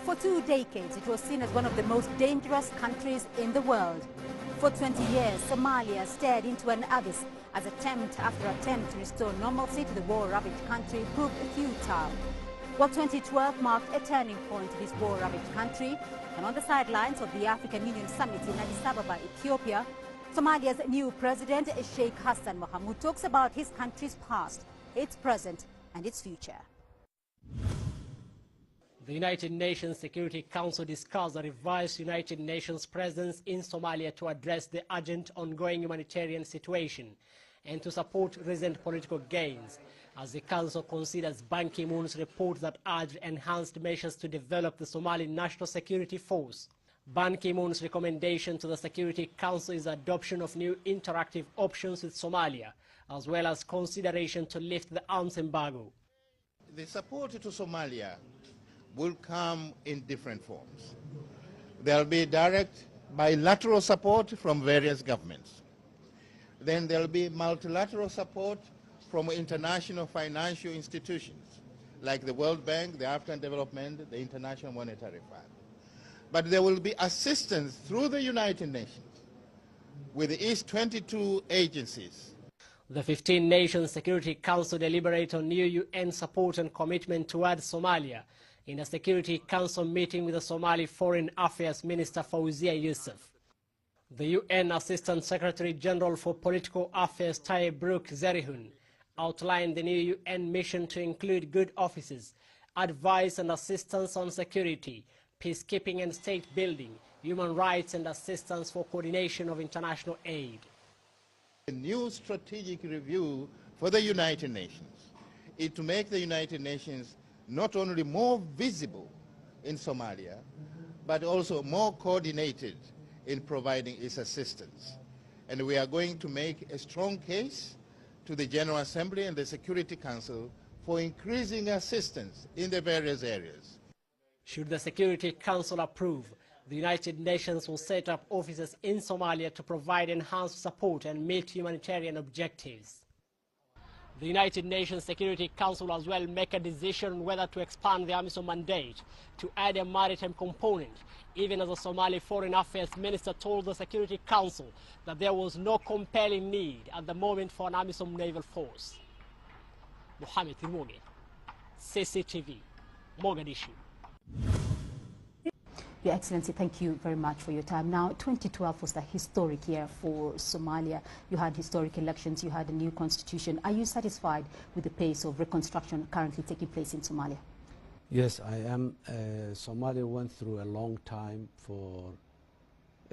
For 2 decades, it was seen as one of the most dangerous countries in the world. For 20 years, Somalia stared into an abyss as attempt after attempt to restore normalcy to the war-ravaged country proved futile. Well, 2012 marked a turning point in this war-ravaged country, and on the sidelines of the African Union Summit in Addis Ababa, Ethiopia, Somalia's new president, Sheikh Hassan Mohamud, talks about his country's past, its present, and its future. The United Nations Security Council discussed the revised United Nations presence in Somalia to address the urgent ongoing humanitarian situation and to support recent political gains, as the Council considers Ban Ki-moon's report that urged enhanced measures to develop the Somali National Security Force. Ban Ki-moon's recommendation to the Security Council is adoption of new interactive options with Somalia, as well as consideration to lift the arms embargo. The support to Somalia will come in different forms. There will be direct bilateral support from various governments. Then there will be multilateral support from international financial institutions like the World Bank, the African Development, the International Monetary Fund. But there will be assistance through the United Nations with its 22 agencies. The 15 Nations Security Council deliberated on new UN support and commitment towards Somalia in a Security Council meeting with the Somali Foreign Affairs Minister Fauzia Yusuf. The UN Assistant Secretary General for Political Affairs Taye Brook Zerihun outlined the new UN mission to include good offices, advice and assistance on security, peacekeeping and state building, human rights and assistance for coordination of international aid. A new strategic review for the United Nations is to make the United Nations not only more visible in Somalia, but also more coordinated in providing its assistance. And we are going to make a strong case to the General Assembly and the Security Council for increasing assistance in the various areas. Should the Security Council approve, the United Nations will set up offices in Somalia to provide enhanced support and meet humanitarian objectives. The United Nations Security Council will as well make a decision whether to expand the AMISOM mandate to add a maritime component, even as the Somali Foreign Affairs Minister told the Security Council that there was no compelling need at the moment for an AMISOM naval force. Mohamed Tirmoge, CCTV, Mogadishu. Your Excellency, thank you very much for your time. Now, 2012 was a historic year for Somalia. You had historic elections, you had a new constitution. Are you satisfied with the pace of reconstruction currently taking place in Somalia? Yes, I am. Somalia went through a long time for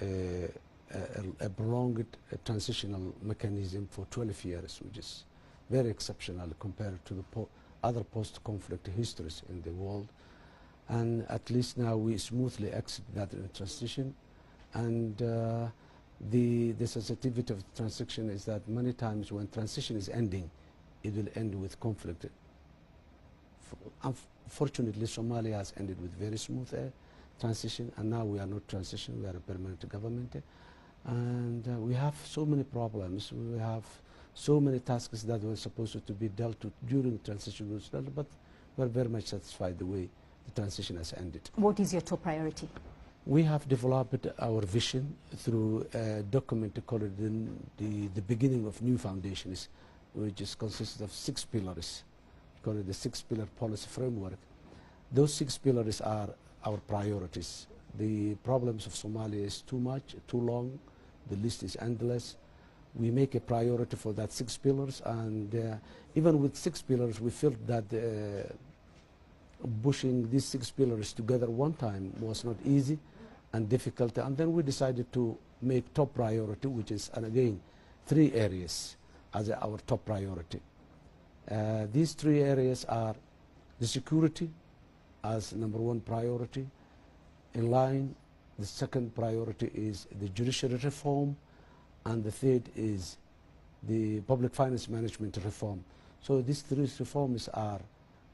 a prolonged transitional mechanism for 12 years, which is very exceptional compared to the other post-conflict histories in the world. And at least now we smoothly exit that transition. And the sensitivity of transition is that many times when transition is ending, it will end with conflict. Unfortunately, Somalia has ended with very smooth transition, and now we are not transition, we are a permanent government. And we have so many problems. We have so many tasks that were supposed to be dealt with during transition, but we're very much satisfied the way the transition has ended. What is your top priority? We have developed our vision through a document called the beginning of new foundations, which consists of 6 pillars, called the 6-pillar policy framework. Those 6 pillars are our priorities. The problems of Somalia is too much, too long, the list is endless. We make a priority for that 6 pillars, and even with 6 pillars, we felt that pushing these 6 pillars together one time was not easy and difficult, and then we decided to make top priority, which is, and again, 3 areas as our top priority. These 3 areas are the security as number 1 priority. In line, the second priority is the judiciary reform, and the third is the public finance management reform. So these 3 reforms are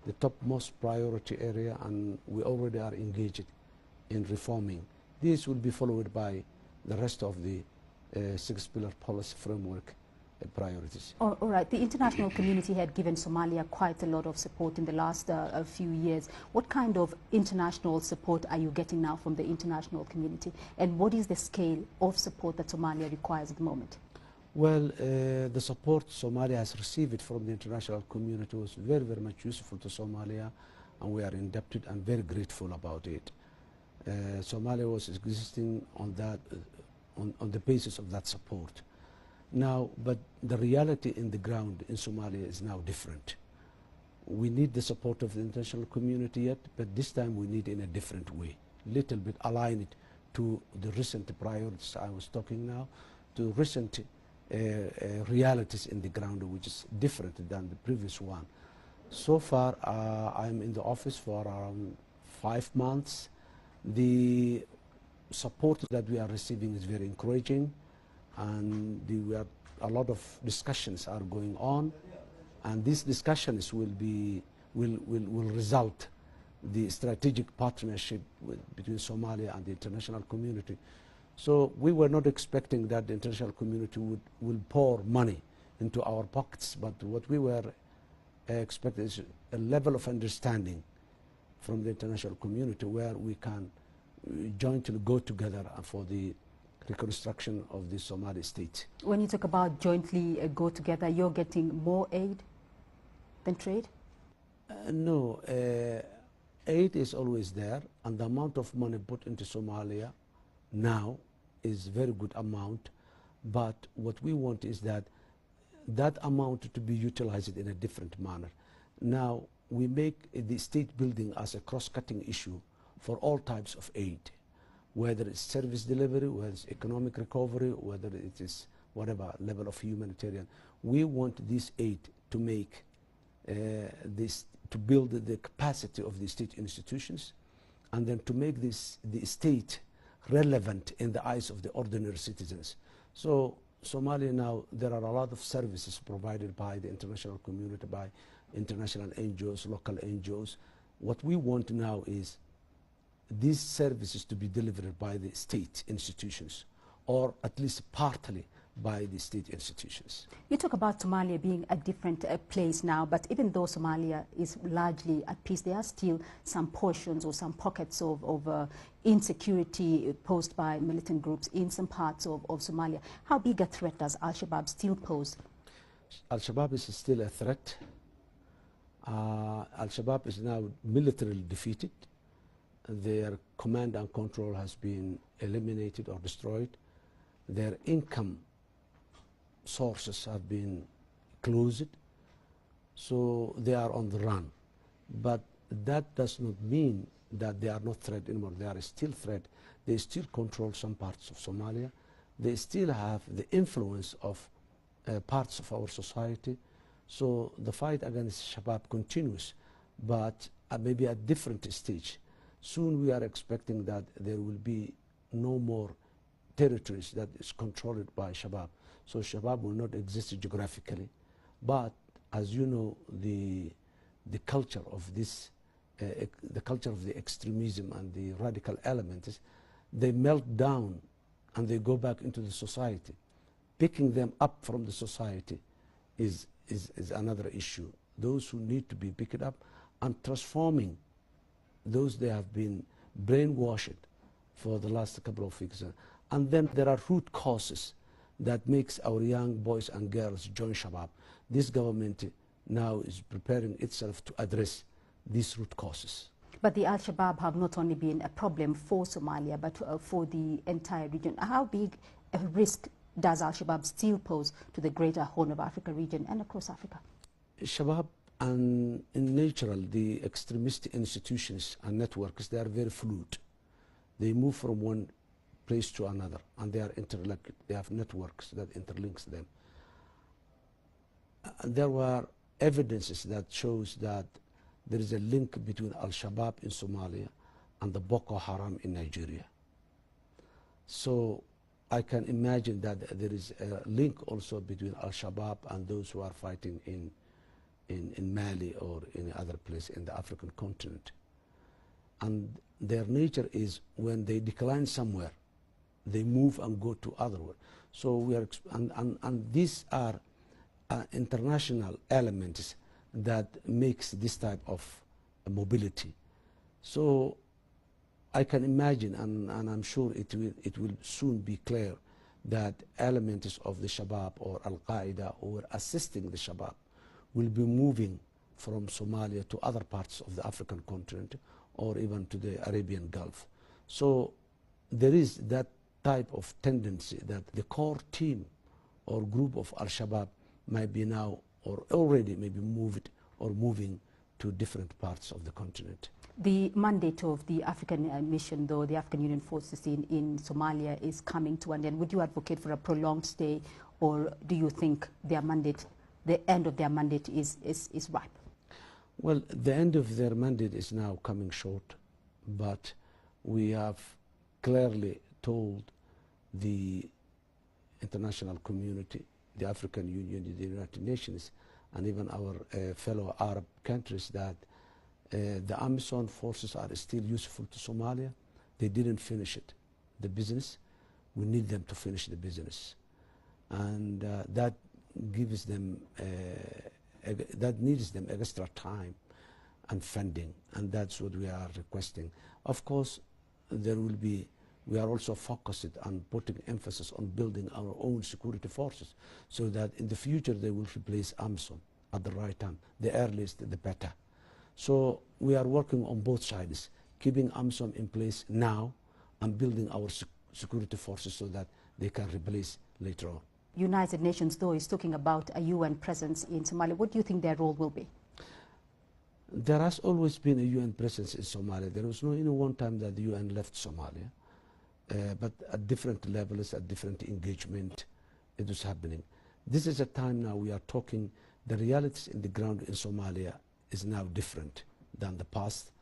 the topmost priority area, and we already are engaged in reforming. This will be followed by the rest of the 6-pillar policy framework priorities. All right. The international community had given Somalia quite a lot of support in the last few years. What kind of international support are you getting now from the international community? And what is the scale of support that Somalia requires at the moment? Well, the support Somalia has received from the international community was very, very much useful to Somalia, and we are indebted and very grateful about it. Somalia was existing on that, on the basis of that support. Now, but the reality in the ground in Somalia is now different. We need the support of the international community yet, but this time we need in a different way. Little bit align it to the recent priorities I was talking now, to recent realities in the ground, which is different than the previous one. So far, I'm in the office for around 5 months. The support that we are receiving is very encouraging, and a lot of discussions are going on, and these discussions will result the strategic partnership between Somalia and the international community. So we were not expecting that the international community will pour money into our pockets, but what we were expecting is a level of understanding from the international community where we can jointly go together for the reconstruction of the Somali state. When you talk about jointly go together, you're getting more aid than trade? No, aid is always there, and the amount of money put into Somalia now is very good amount, but what we want is that amount to be utilized in a different manner. Now, we make the state building as a cross-cutting issue for all types of aid, whether it's service delivery, whether it's economic recovery, whether it is whatever level of humanitarian. We want this aid to make to build the capacity of the state institutions, and then to make the state relevant in the eyes of the ordinary citizens. So Somalia now, there are a lot of services provided by the international community, by international NGOs, local NGOs. What we want now is these services to be delivered by the state institutions, or at least partly by the state institutions. You talk about Somalia being a different place now, but even though Somalia is largely at peace, there are still some portions or some pockets of insecurity posed by militant groups in some parts of Somalia. How big a threat does Al-Shabaab still pose? Al-Shabaab is still a threat. Al-Shabaab is now militarily defeated. Their command and control has been eliminated or destroyed. Their income sources have been closed, so they are on the run. But that does not mean that they are not threat anymore. They are still threat. They still control some parts of Somalia. They still have the influence of parts of our society. So the fight against Shabaab continues, but maybe at different stage. Soon we are expecting that there will be no more territories that is controlled by Shabaab. So Shabaab will not exist geographically. But as you know, the culture of this, the culture of the extremism and the radical elements, they melt down and they go back into the society. Picking them up from the society is another issue. Those who need to be picked up and transforming those they have been brainwashed for the last couple of weeks. And then there are root causes that makes our young boys and girls join Shabaab. This government now is preparing itself to address these root causes. But the Al-Shabaab have not only been a problem for Somalia, but for the entire region. How big a risk does Al-Shabaab still pose to the greater Horn of Africa region and across Africa? Shabaab and in natural, the extremist institutions and networks, they are very fluid. They move from one place to another, and they are interlinked. They have networks that interlinks them. There were evidences that shows that there is a link between Al-Shabaab in Somalia and the Boko Haram in Nigeria. So I can imagine that there is a link also between Al-Shabaab and those who are fighting in Mali or in other place in the African continent. And their nature is when they decline somewhere, they move and go to other. So we are, and these are international elements that makes this type of mobility. So I can imagine, and I'm sure it will soon be clear, that elements of the Shabab or Al-Qaeda or assisting the Shabab will be moving from Somalia to other parts of the African continent or even to the Arabian Gulf. So there is that type of tendency that the core team or group of Al-Shabaab might be now or already maybe moved or moving to different parts of the continent. The mandate of the African mission, though, the African Union forces in Somalia is coming to an end. Would you advocate for a prolonged stay, or do you think their mandate, the end of their mandate is ripe? Well, the end of their mandate is now coming short, but we have clearly told the international community, the African Union, the United Nations, and even our fellow Arab countries that the AMISOM forces are still useful to Somalia. They didn't finish it, the business. We need them to finish the business. And that gives them, that needs them extra time and funding, and that's what we are requesting. Of course, there will be, we are also focused on putting emphasis on building our own security forces so that in the future they will replace AMISOM at the right time, the earliest the better. So we are working on both sides, keeping AMISOM in place now and building our security forces so that they can replace later on. United Nations, though, is talking about a UN presence in Somalia. What do you think their role will be? There has always been a UN presence in Somalia. There was no any one time that the UN left Somalia, but at different levels, at different engagement, it was happening. This is a time now we are talking, the realities in the ground in Somalia is now different than the past,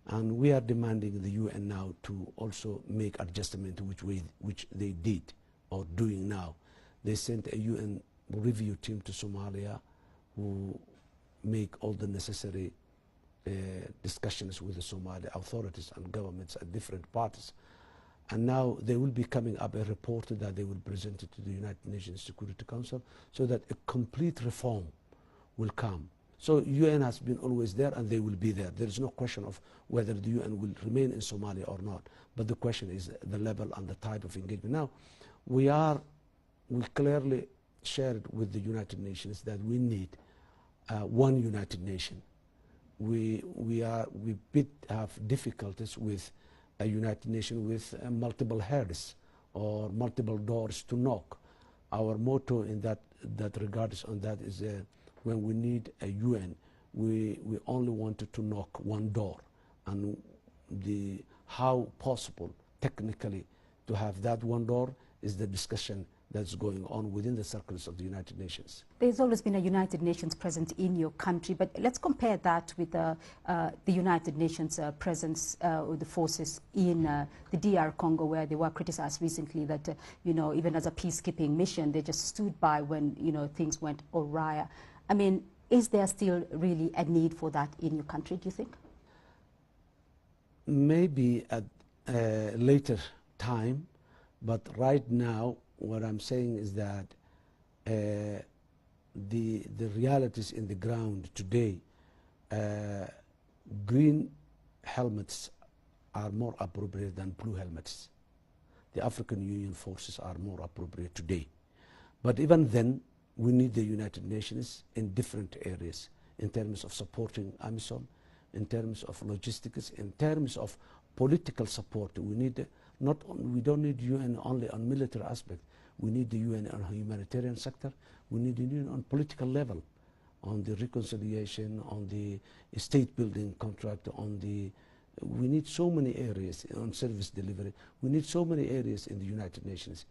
and we are demanding the UN now to also make adjustment which they did or doing now. They sent a UN review team to Somalia who make all the necessary discussions with the Somali authorities and governments at different parties. And now they will be coming up a report that they will present it to the United Nations Security Council so that a complete reform will come. So UN has been always there and they will be there. There is no question of whether the UN will remain in Somalia or not. But the question is the level and the type of engagement. Now, we clearly shared with the United Nations that we need one United Nation. We have difficulties with a United Nation with multiple heads or multiple doors to knock. Our motto in that regards on that is when we need a UN, we only wanted to knock one door, and how possible technically to have that one door is the discussion that's going on within the circles of the United Nations. There's always been a United Nations presence in your country, but let's compare that with the United Nations presence with the forces in the DR Congo, where they were criticized recently that, even as a peacekeeping mission, they just stood by when, things went awry. I mean, is there still really a need for that in your country, do you think? Maybe at a later time, but right now, what I'm saying is that the realities in the ground today, green helmets are more appropriate than blue helmets. The African Union forces are more appropriate today. But even then, we need the United Nations in different areas, in terms of supporting AMISOM, in terms of logistics, in terms of political support. We need we don't need UN only on military aspect. We need the UN on humanitarian sector. We need the UN on political level, on the reconciliation, on the state building contract, we need so many areas on service delivery. We need so many areas in the United Nations.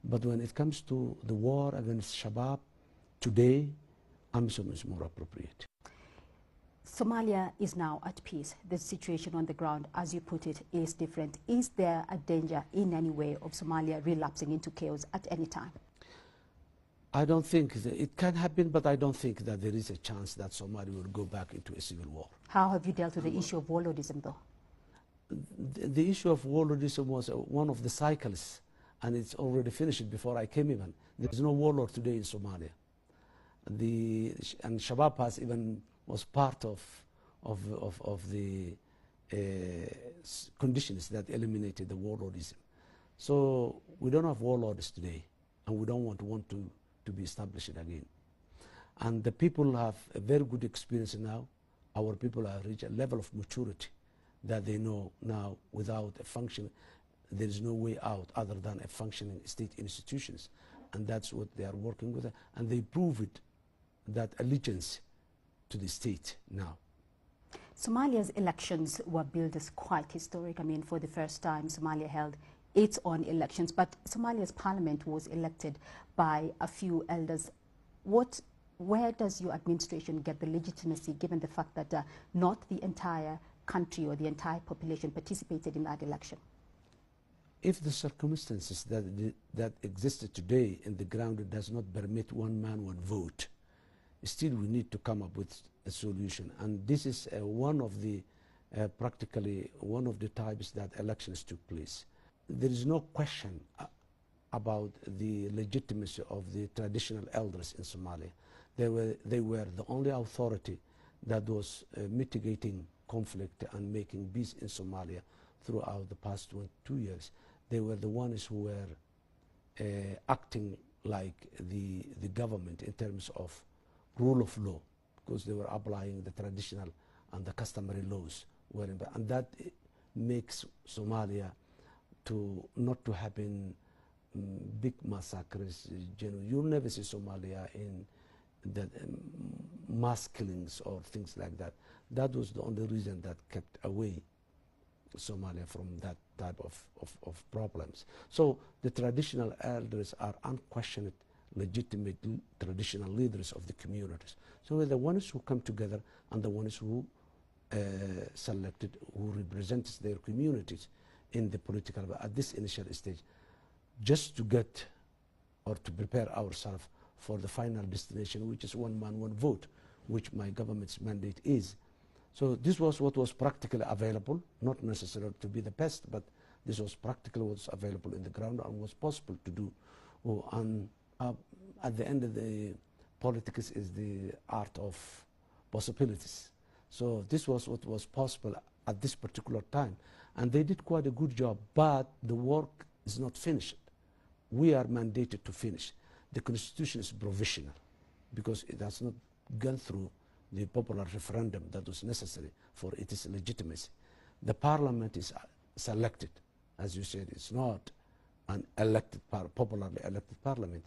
But when it comes to the war against Shabab, today, AMISOM is more appropriate. Somalia is now at peace. The situation on the ground, as you put it, is different. Is there a danger in any way of Somalia relapsing into chaos at any time? I don't think it can happen, but I don't think that there is a chance that Somalia will go back into a civil war. How have you dealt with the issue of warlordism, though? The issue of warlordism was one of the cycles, and it's already finished before I came even. There's no warlord today in Somalia. and Shabab has even was part of the conditions that eliminated the warlordism. So we don't have warlords today, and we don't want to be established again. And the people have a very good experience now. Our people have reached a level of maturity that they know now without a function, there is no way out other than a functioning state institutions. And that's what they are working with. And they prove it, that allegiance to the state now. Somalia's elections were billed as quite historic. I mean, for the first time, Somalia held its own elections, but Somalia's parliament was elected by a few elders. Where does your administration get the legitimacy, given the fact that not the entire country or the entire population participated in that election? If the circumstances that existed today in the ground does not permit one man, one vote, still we need to come up with a solution. And this is one of the, practically one of the types that elections took place. There is no question about the legitimacy of the traditional elders in Somalia. They were the only authority that was mitigating conflict and making peace in Somalia throughout the past 22 years. They were the ones who were acting like the government in terms of rule of law, because they were applying the traditional and the customary laws. And that makes Somalia not to happen big massacres. You'll never see Somalia in the mass killings or things like that. That was the only reason that kept away Somalia from that type of problems. So the traditional elders are unquestioned, legitimate traditional leaders of the communities. So they're the ones who come together and the ones who selected, who represents their communities in the political, at this initial stage, just to get or to prepare ourselves for the final destination, which is one man, one vote, which my government's mandate is. So this was what was practically available, not necessarily to be the best, but this was practically what was available in the ground and was possible to do. At the end of the politics is the art of possibilities. So this was what was possible at this particular time. And they did quite a good job, but the work is not finished. We are mandated to finish. The constitution is provisional because it has not gone through the popular referendum that was necessary for its legitimacy. The parliament is selected, as you said. It's not an elected, popularly elected parliament.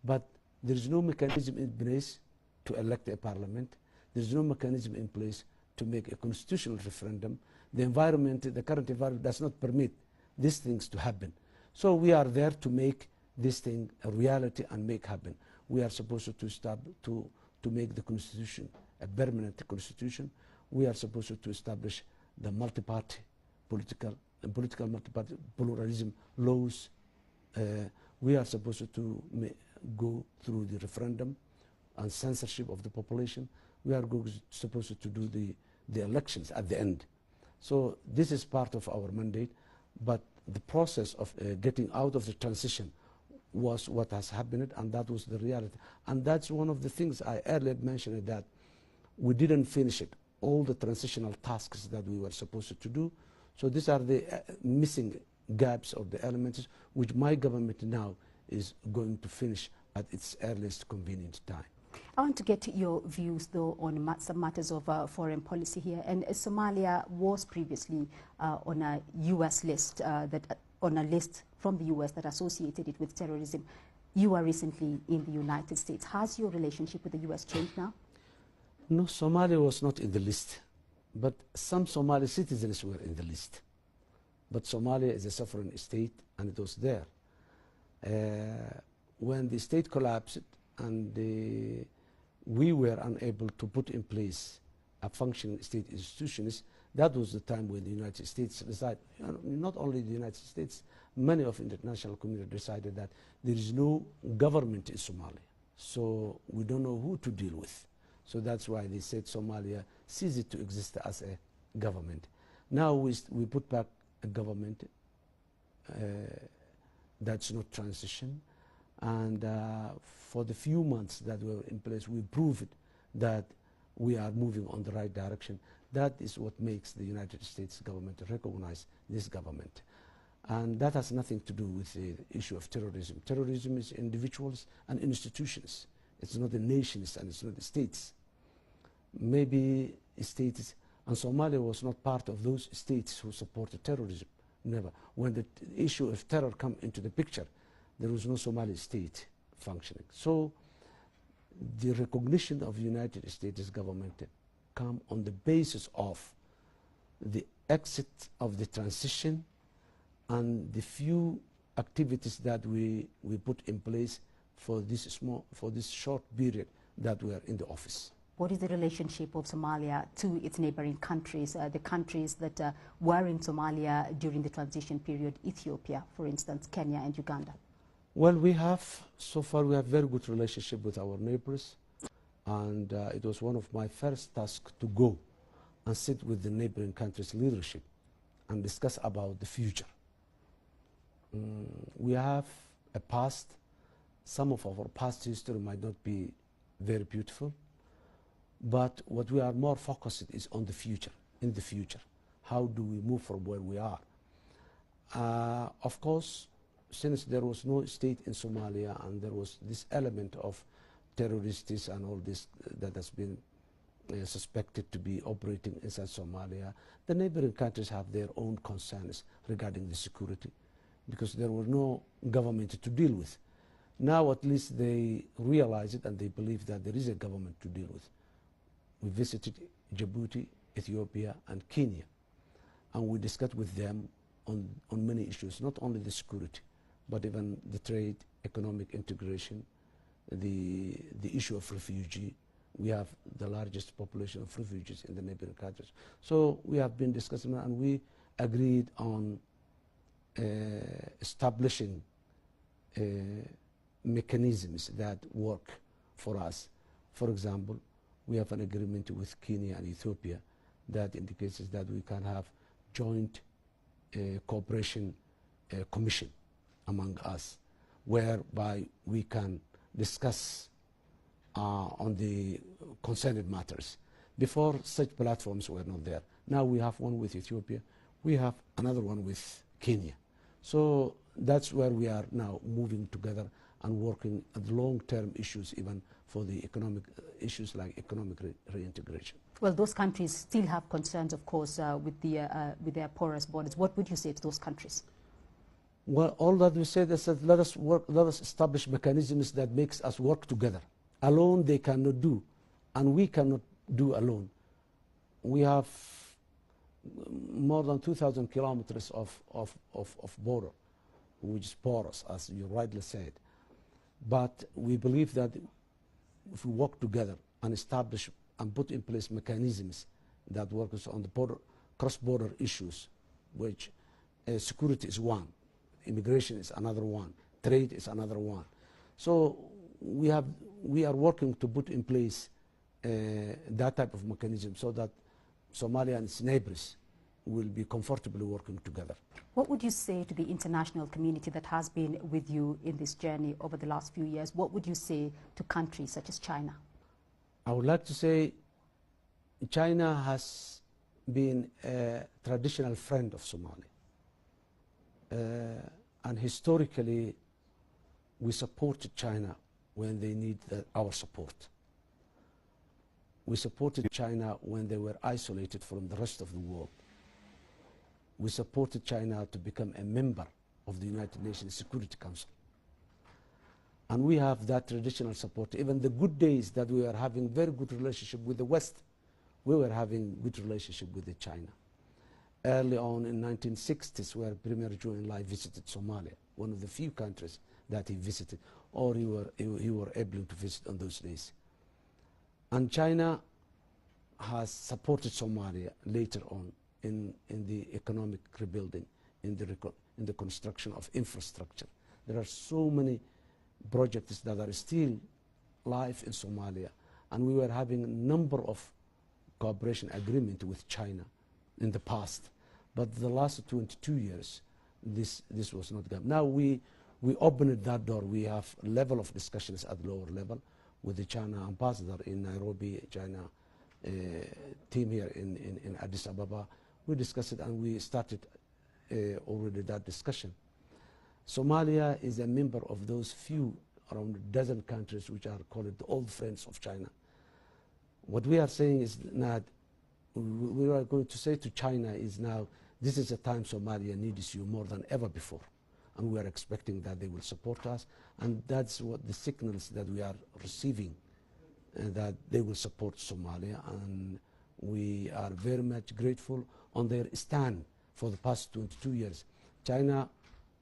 But there is no mechanism in place to elect a parliament. There is no mechanism in place to make a constitutional referendum. The environment, the current environment does not permit these things to happen. So we are there to make this thing a reality and make happen. We are supposed to make the constitution a permanent constitution. We are supposed to establish the multi-party political multi-party pluralism laws. We are supposed to go through the referendum and censorship of the population. We are supposed to do the elections at the end. So this is part of our mandate, but the process of getting out of the transition was what has happened, and that was the reality. And that's one of the things I earlier mentioned, that we didn't finish it, all the transitional tasks that we were supposed to do. So these are the missing gaps or the elements which my government now is going to finish at its earliest convenient time. I want to get your views, though, on some matters of foreign policy here. And Somalia was previously on a U.S. list, on a list from the U.S. that associated it with terrorism. You are recently in the United States. Has your relationship with the U.S. changed now? No, Somalia was not in the list, but some Somali citizens were in the list. But Somalia is a sovereign state, and it was there. When the state collapsed and we were unable to put in place a functioning state institutions, that was the time when the United States decided, not only the United States, many of the international community decided that there is no government in Somalia. So we don't know who to deal with. So that's why they said Somalia ceased to exist as a government. Now we put back a government that's not transition, And for the few months that we were in place, we proved that we are moving on the right direction. That is what makes the United States government recognize this government. And that has nothing to do with the issue of terrorism. Terrorism is individuals and institutions. It's not the nations and it's not the states. Maybe states, and Somalia was not part of those states who supported terrorism. Never. When the issue of terror came into the picture, there was no Somali state functioning. So the recognition of the United States government come on the basis of the exit of the transition and the few activities that we put in place for this short period that we are in the office. What is the relationship of Somalia to its neighboring countries, the countries that were in Somalia during the transition period, Ethiopia, for instance, Kenya and Uganda? Well, so far we have very good relationship with our neighbors, and it was one of my first tasks to go and sit with the neighboring countries' leadership and discuss about the future. We have a past. Some of our past history might not be very beautiful, but what we are more focused is on the future, in the future. How do we move from where we are? Of course, since there was no state in Somalia and there was this element of terrorists and all this that has been suspected to be operating inside Somalia, the neighboring countries have their own concerns regarding the security because there was no government to deal with. Now at least they realize it and they believe that there is a government to deal with. We visited Djibouti, Ethiopia and Kenya, and we discussed with them on many issues, not only the security, but even the trade, economic integration, the issue of refugee. We have the largest population of refugees in the neighboring countries. So we have been discussing and we agreed on establishing mechanisms that work for us. For example, we have an agreement with Kenya and Ethiopia that indicates that we can have joint cooperation commission among us, whereby we can discuss on the concerned matters. Before, such platforms were not there. Now we have one with Ethiopia, we have another one with Kenya. So that's where we are now moving together and working at long-term issues, even for the economic issues like economic reintegration. Well, those countries still have concerns, of course, with their porous borders. What would you say to those countries? Well, all that we said is that let us establish mechanisms that makes us work together. Alone they cannot do, and we cannot do alone. We have more than 2,000 kilometers of border, which is porous, as you rightly said. But we believe that if we work together and establish and put in place mechanisms that work on the border, cross-border issues, which security is one, immigration is another one, trade is another one. So we are working to put in place that type of mechanism so that Somalia and its neighbors will be comfortably working together. What would you say to the international community that has been with you in this journey over the last few years? What would you say to countries such as China? I would like to say China has been a traditional friend of Somalia. And historically, we supported China when they need our support. We supported China when they were isolated from the rest of the world. We supported China to become a member of the United Nations Security Council. And we have that traditional support. Even the good days that we are having very good relationship with the West, we were having good relationship with China. Early on in 1960s, where Premier Zhou Enlai visited Somalia, one of the few countries that he visited, or he were able to visit on those days. And China has supported Somalia later on in the economic rebuilding, in the construction of infrastructure. There are so many projects that are still live in Somalia, and we were having a number of cooperation agreements with China in the past. But the last 22 years, this was not done. Now we we opened that door. We have a level of discussions at lower level with the China ambassador in Nairobi, China team here in Addis Ababa. We discussed it and we started already that discussion. Somalia is a member of those few, around a dozen countries which are called the old friends of China. What we are saying is that we are going to say to China is now, this is a time Somalia needs you more than ever before. And we are expecting that they will support us. And that's what the signals that we are receiving, that they will support Somalia. And we are very much grateful on their stand for the past 22 years. China,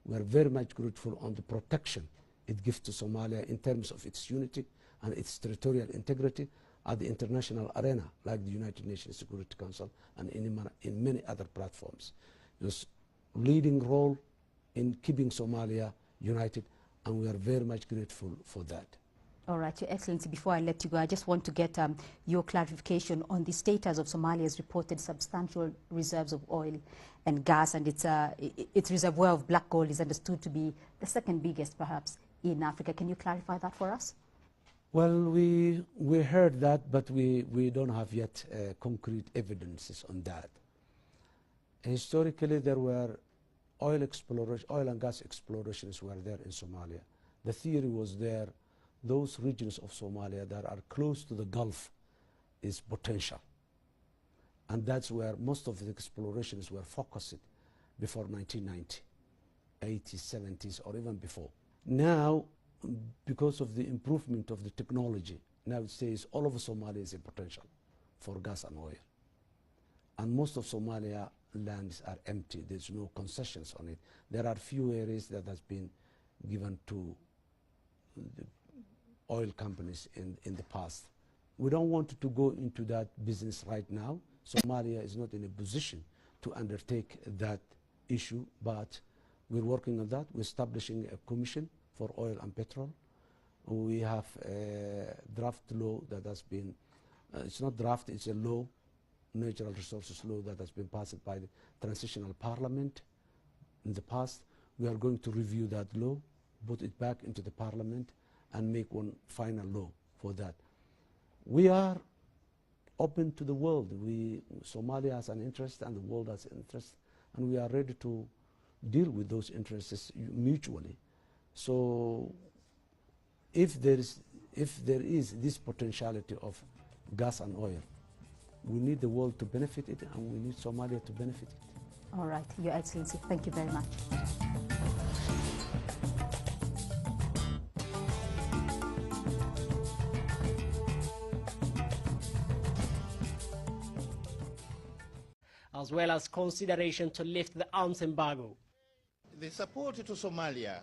we are very much grateful on the protection it gives to Somalia in terms of its unity and its territorial integrity at the international arena, like the United Nations Security Council and in many other platforms. This leading role in keeping Somalia united, and we are very much grateful for that. All right, Your Excellency, before I let you go, I just want to get your clarification on the status of Somalia's reported substantial reserves of oil and gas, and its reservoir of black gold is understood to be the second biggest, perhaps, in Africa. Can you clarify that for us? Well, we heard that, but we don't have yet concrete evidences on that. Historically, there were oil and gas explorations were there in Somalia. The theory was there, those regions of Somalia that are close to the Gulf is potential. And that's where most of the explorations were focused before 1990, 80s, 70s, or even before. Now, because of the improvement of the technology, now it says all over Somalia is a potential for gas and oil. And most of Somalia lands are empty. There's no concessions on it. There are few areas that has been given to the oil companies in the past. We don't want to go into that business right now. Somalia is not in a position to undertake that issue, but we're working on that. We're establishing a commission for oil and petrol. We have a draft law that has been, it's not draft, it's a law, natural resources law that has been passed by the transitional parliament in the past. We are going to review that law, put it back into the parliament, and make one final law for that. We are open to the world. Somalia has an interest and the world has an interest, and we are ready to deal with those interests mutually. So if there is this potentiality of gas and oil, we need the world to benefit it, and we need Somalia to benefit it. All right, Your Excellency, thank you very much. As well as consideration to lift the arms embargo. The support to Somalia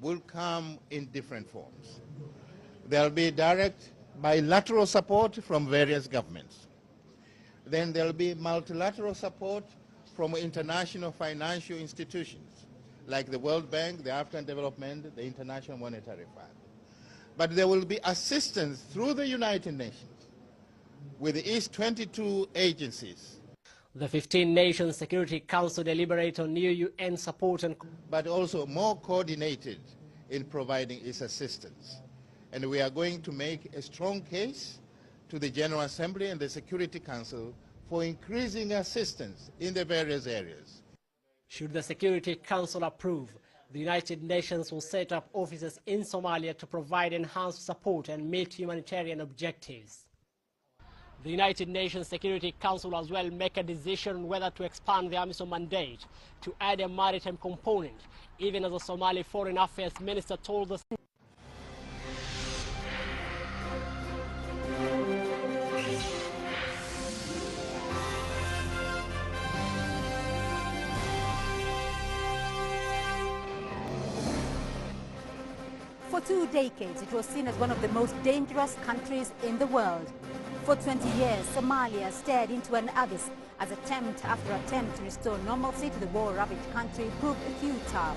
will come in different forms. There will be direct bilateral support from various governments. Then there will be multilateral support from international financial institutions like the World Bank, the African Development, the International Monetary Fund. But there will be assistance through the United Nations with its 22 agencies. The 15-nation Security Council deliberate on new UN support and... but also more coordinated in providing its assistance. And we are going to make a strong case to the General Assembly and the Security Council for increasing assistance in the various areas. Should the Security Council approve, the United Nations will set up offices in Somalia to provide enhanced support and meet humanitarian objectives. The United Nations Security Council will as well make a decision whether to expand the AMISOM mandate to add a maritime component, even as the Somali Foreign Affairs Minister told us. For 2 decades, it was seen as one of the most dangerous countries in the world. For 20 years, Somalia stared into an abyss as attempt after attempt to restore normalcy to the war-ravaged country proved futile.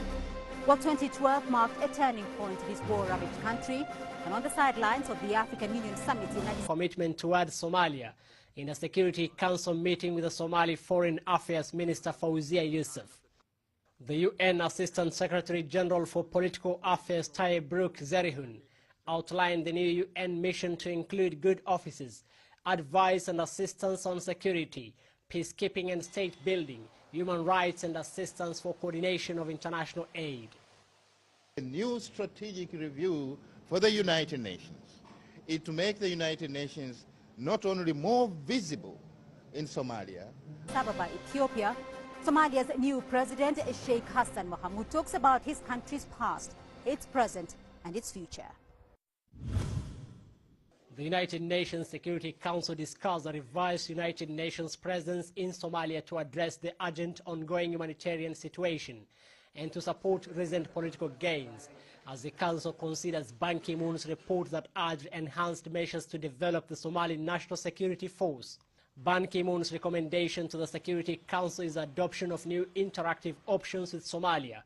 Well, 2012 marked a turning point in this war-ravaged country, and on the sidelines of the African Union Summit in Addis Commitment towards Somalia in a Security Council meeting with the Somali Foreign Affairs Minister Fauzia Yusuf. The UN Assistant Secretary General for Political Affairs Tai Brook Zerihun outlined the new UN mission to include good offices, advice and assistance on security, peacekeeping and state building, human rights and assistance for coordination of international aid. A new strategic review for the United Nations is to make the United Nations not only more visible in Somalia. Ababa, Ethiopia, Somalia's new president, Sheikh Hassan Mohamud, talks about his country's past, its present and its future. The United Nations Security Council discussed a revised United Nations presence in Somalia to address the urgent ongoing humanitarian situation and to support recent political gains, as the Council considers Ban Ki-moon's report that urged enhanced measures to develop the Somali National Security Force. Ban Ki-moon's recommendation to the Security Council is adoption of new interactive options with Somalia,